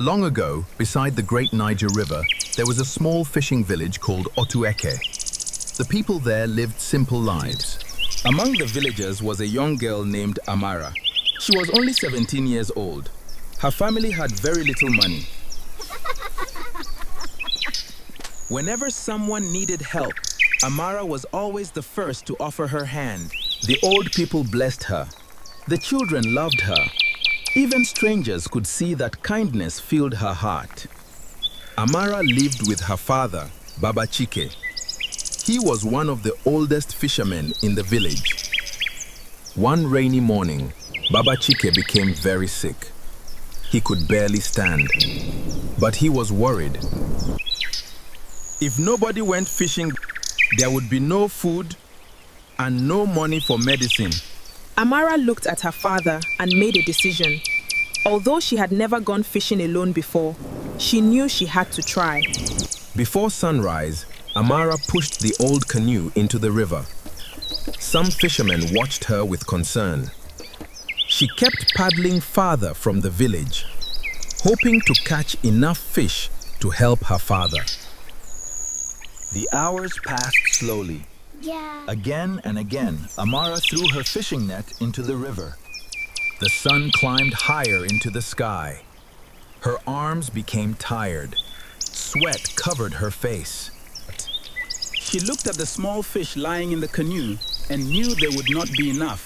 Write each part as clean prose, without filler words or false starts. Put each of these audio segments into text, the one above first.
Long ago, beside the Great Niger River, there was a small fishing village called Otueke. The people there lived simple lives. Among the villagers was a young girl named Amara. She was only 17 years old. Her family had very little money. Whenever someone needed help, Amara was always the first to offer her hand. The old people blessed her. The children loved her. Even strangers could see that kindness filled her heart. Amara lived with her father, Baba Chike. He was one of the oldest fishermen in the village. One rainy morning, Baba Chike became very sick. He could barely stand, but he was worried. If nobody went fishing, there would be no food and no money for medicine. Amara looked at her father and made a decision. Although she had never gone fishing alone before, she knew she had to try. Before sunrise, Amara pushed the old canoe into the river. Some fishermen watched her with concern. She kept paddling farther from the village, hoping to catch enough fish to help her father. The hours passed slowly. Again and again, Amara threw her fishing net into the river. The sun climbed higher into the sky. Her arms became tired. Sweat covered her face. She looked at the small fish lying in the canoe and knew there would not be enough.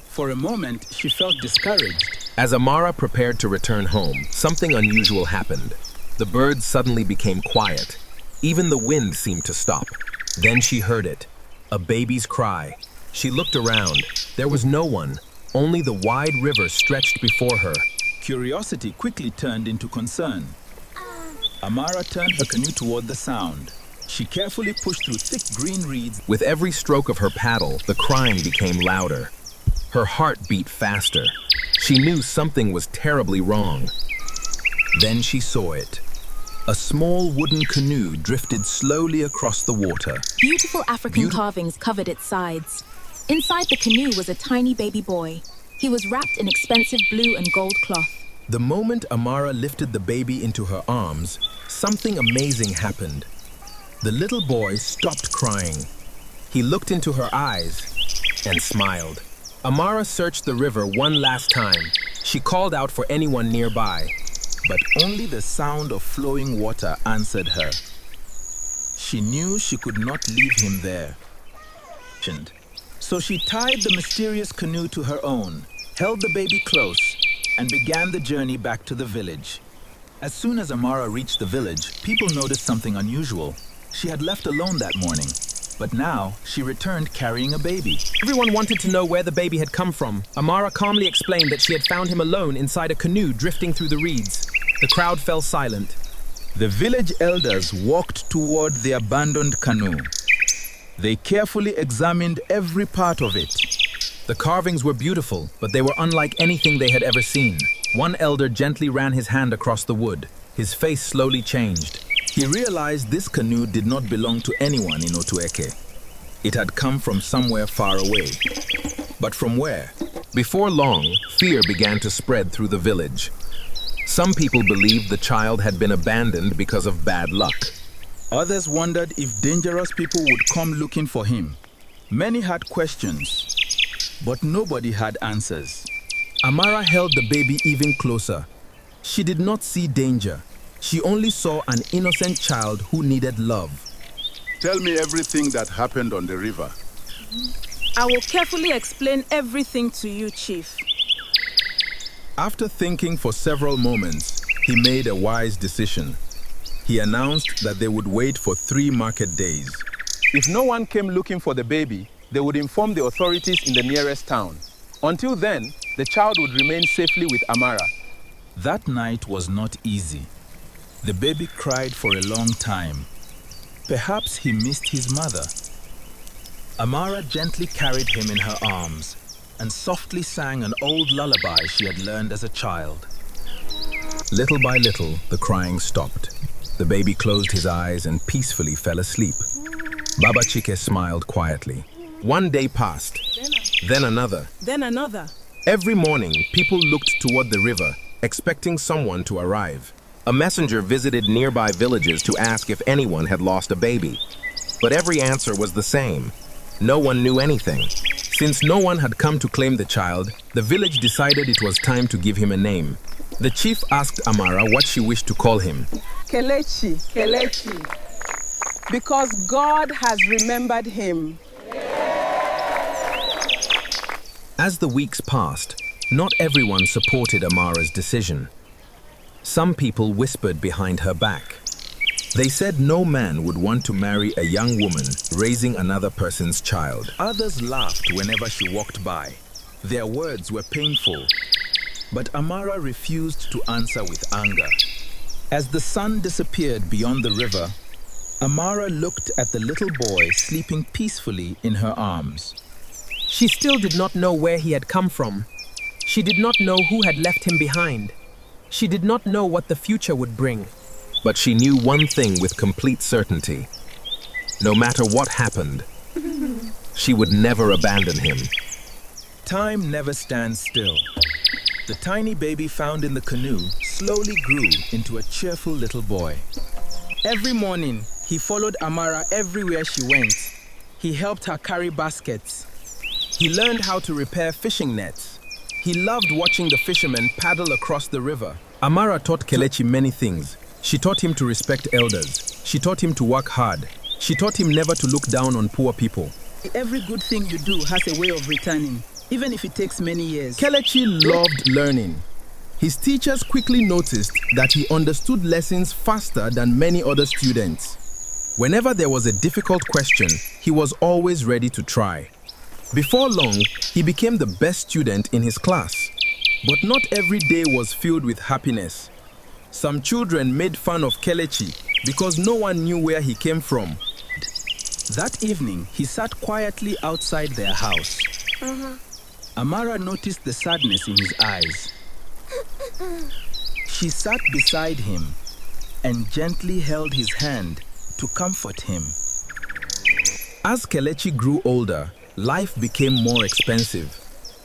For a moment, she felt discouraged. As Amara prepared to return home, something unusual happened. The birds suddenly became quiet. Even the wind seemed to stop. Then she heard it. A baby's cry. She looked around. There was no one. Only the wide river stretched before her. Curiosity quickly turned into concern. Amara turned her canoe toward the sound. She carefully pushed through thick green reeds. With every stroke of her paddle, the crying became louder. Her heart beat faster. She knew something was terribly wrong. Then she saw it. A small wooden canoe drifted slowly across the water. Beautiful African carvings covered its sides. Inside the canoe was a tiny baby boy. He was wrapped in expensive blue and gold cloth. The moment Amara lifted the baby into her arms, something amazing happened. The little boy stopped crying. He looked into her eyes and smiled. Amara searched the river one last time. She called out for anyone nearby. But only the sound of flowing water answered her. She knew she could not leave him there. So she tied the mysterious canoe to her own, held the baby close, and began the journey back to the village. As soon as Amara reached the village, people noticed something unusual. She had left alone that morning, but now she returned carrying a baby. Everyone wanted to know where the baby had come from. Amara calmly explained that she had found him alone inside a canoe drifting through the reeds. The crowd fell silent. The village elders walked toward the abandoned canoe. They carefully examined every part of it. The carvings were beautiful, but they were unlike anything they had ever seen. One elder gently ran his hand across the wood. His face slowly changed. He realized this canoe did not belong to anyone in Otueke. It had come from somewhere far away. But from where? Before long, fear began to spread through the village. Some people believed the child had been abandoned because of bad luck. Others wondered if dangerous people would come looking for him. Many had questions, but nobody had answers. Amara held the baby even closer. She did not see danger. She only saw an innocent child who needed love. Tell me everything that happened on the river. I will carefully explain everything to you, Chief. After thinking for several moments, he made a wise decision. He announced that they would wait for 3 market days. If no one came looking for the baby, they would inform the authorities in the nearest town. Until then, the child would remain safely with Amara. That night was not easy. The baby cried for a long time. Perhaps he missed his mother. Amara gently carried him in her arms and softly sang an old lullaby she had learned as a child. Little by little, the crying stopped. The baby closed his eyes and peacefully fell asleep. Baba Chike smiled quietly. One day passed, then another. Then another. Every morning, people looked toward the river, expecting someone to arrive. A messenger visited nearby villages to ask if anyone had lost a baby. But every answer was the same. No one knew anything. Since no one had come to claim the child, the village decided it was time to give him a name. The chief asked Amara what she wished to call him. Kelechi, Kelechi, because God has remembered him. As the weeks passed, not everyone supported Amara's decision. Some people whispered behind her back. They said no man would want to marry a young woman raising another person's child. Others laughed whenever she walked by. Their words were painful. But Amara refused to answer with anger. As the sun disappeared beyond the river, Amara looked at the little boy sleeping peacefully in her arms. She still did not know where he had come from. She did not know who had left him behind. She did not know what the future would bring. But she knew one thing with complete certainty. No matter what happened, she would never abandon him. Time never stands still. The tiny baby found in the canoe slowly grew into a cheerful little boy. Every morning, he followed Amara everywhere she went. He helped her carry baskets. He learned how to repair fishing nets. He loved watching the fishermen paddle across the river. Amara taught Kelechi many things. She taught him to respect elders. She taught him to work hard. She taught him never to look down on poor people. Every good thing you do has a way of returning, even if it takes many years. Kelechi loved learning. His teachers quickly noticed that he understood lessons faster than many other students. Whenever there was a difficult question, he was always ready to try. Before long, he became the best student in his class. But not every day was filled with happiness. Some children made fun of Kelechi because no one knew where he came from. That evening, he sat quietly outside their house. Amara noticed the sadness in his eyes. She sat beside him and gently held his hand to comfort him. As Kelechi grew older, life became more expensive.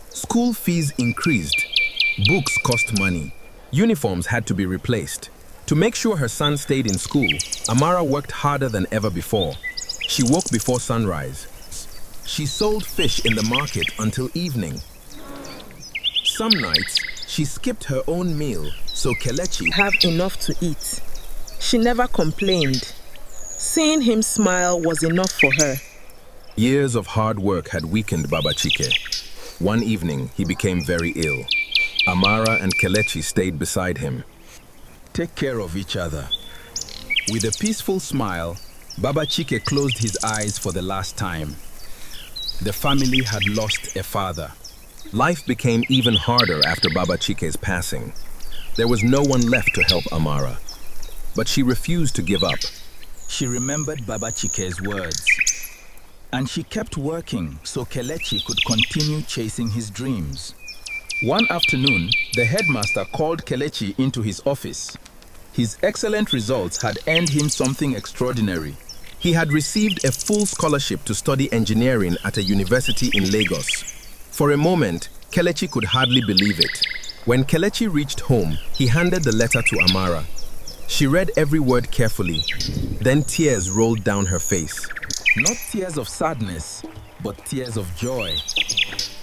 School fees increased. Books cost money. Uniforms had to be replaced. To make sure her son stayed in school, Amara worked harder than ever before. She woke before sunrise. She sold fish in the market until evening. Some nights, she skipped her own meal so Kelechi Have enough to eat. She never complained. Seeing him smile was enough for her. Years of hard work had weakened Baba Chike. One evening, he became very ill. Amara and Kelechi stayed beside him. Take care of each other. With a peaceful smile, Baba Chike closed his eyes for the last time. The family had lost a father. Life became even harder after Baba Chike's passing. There was no one left to help Amara. But she refused to give up. She remembered Baba Chike's words. And she kept working so Kelechi could continue chasing his dreams. One afternoon, the headmaster called Kelechi into his office. His excellent results had earned him something extraordinary. He had received a full scholarship to study engineering at a university in Lagos. For a moment, Kelechi could hardly believe it. When Kelechi reached home, he handed the letter to Amara. She read every word carefully. Then tears rolled down her face. Not tears of sadness, but tears of joy.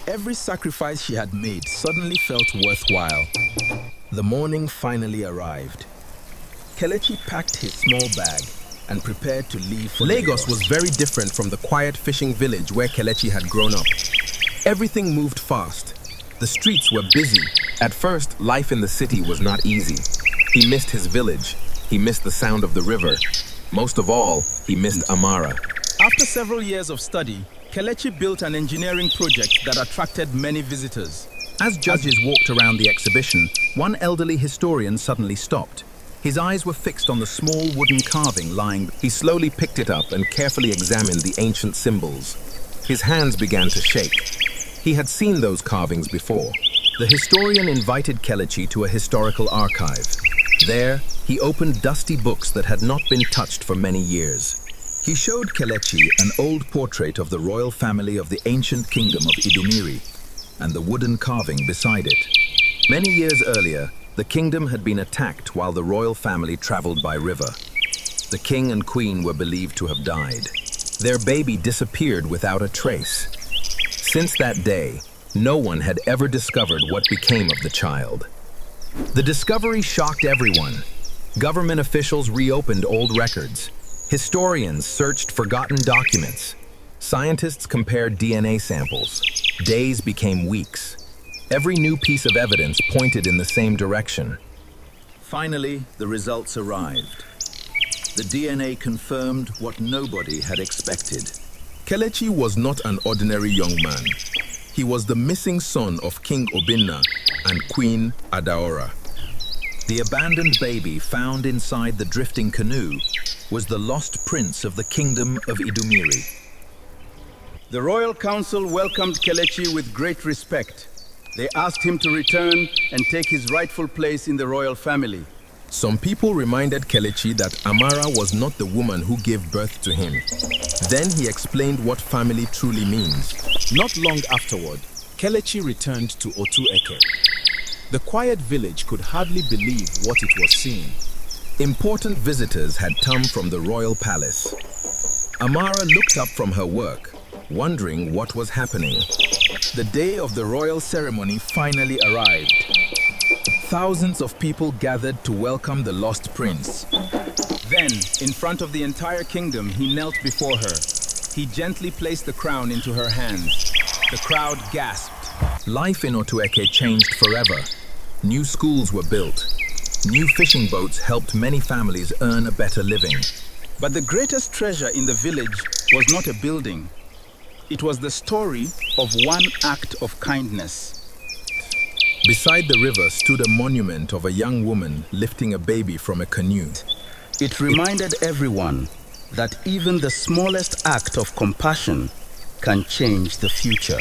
Every sacrifice she had made suddenly felt worthwhile. The morning finally arrived. Kelechi packed his small bag and prepared to leave for Lagos was very different from the quiet fishing village where Kelechi had grown up. Everything moved fast. The streets were busy. At first, life in the city was not easy. He missed his village. He missed the sound of the river. Most of all, he missed Amara. After several years of study, Kelechi built an engineering project that attracted many visitors. As judges walked around the exhibition, one elderly historian suddenly stopped. His eyes were fixed on the small wooden carving lying. He slowly picked it up and carefully examined the ancient symbols. His hands began to shake. He had seen those carvings before. The historian invited Kelechi to a historical archive. There, he opened dusty books that had not been touched for many years. He showed Kelechi an old portrait of the royal family of the ancient kingdom of Idumiri and the wooden carving beside it. Many years earlier, The kingdom had been attacked while the royal family traveled by river. The king and queen were believed to have died. Their baby disappeared without a trace. Since that day, no one had ever discovered what became of the child. The discovery shocked everyone. Government officials reopened old records. Historians searched forgotten documents. Scientists compared DNA samples. Days became weeks. Every new piece of evidence pointed in the same direction. Finally, the results arrived. The DNA confirmed what nobody had expected. Kelechi was not an ordinary young man. He was the missing son of King Obinna and Queen Adaora. The abandoned baby found inside the drifting canoe was the lost prince of the kingdom of Idumiri. The royal council welcomed Kelechi with great respect. They asked him to return and take his rightful place in the royal family. Some people reminded Kelechi that Amara was not the woman who gave birth to him. Then he explained what family truly means. Not long afterward, Kelechi returned to Otu-Eke. The quiet village could hardly believe what it was seeing. Important visitors had come from the royal palace. Amara looked up from her work, wondering what was happening. The day of the royal ceremony finally arrived. Thousands of people gathered to welcome the lost prince. Then, in front of the entire kingdom, he knelt before her. He gently placed the crown into her hands. The crowd gasped. Life in Otu-Eke changed forever. New schools were built. New fishing boats helped many families earn a better living. But the greatest treasure in the village was not a building. It was the story of one act of kindness. Beside the river stood a monument of a young woman lifting a baby from a canoe. It reminded everyone that even the smallest act of compassion can change the future.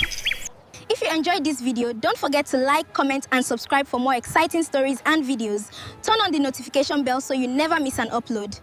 If you enjoyed this video, don't forget to like, comment, and subscribe for more exciting stories and videos. Turn on the notification bell so you never miss an upload.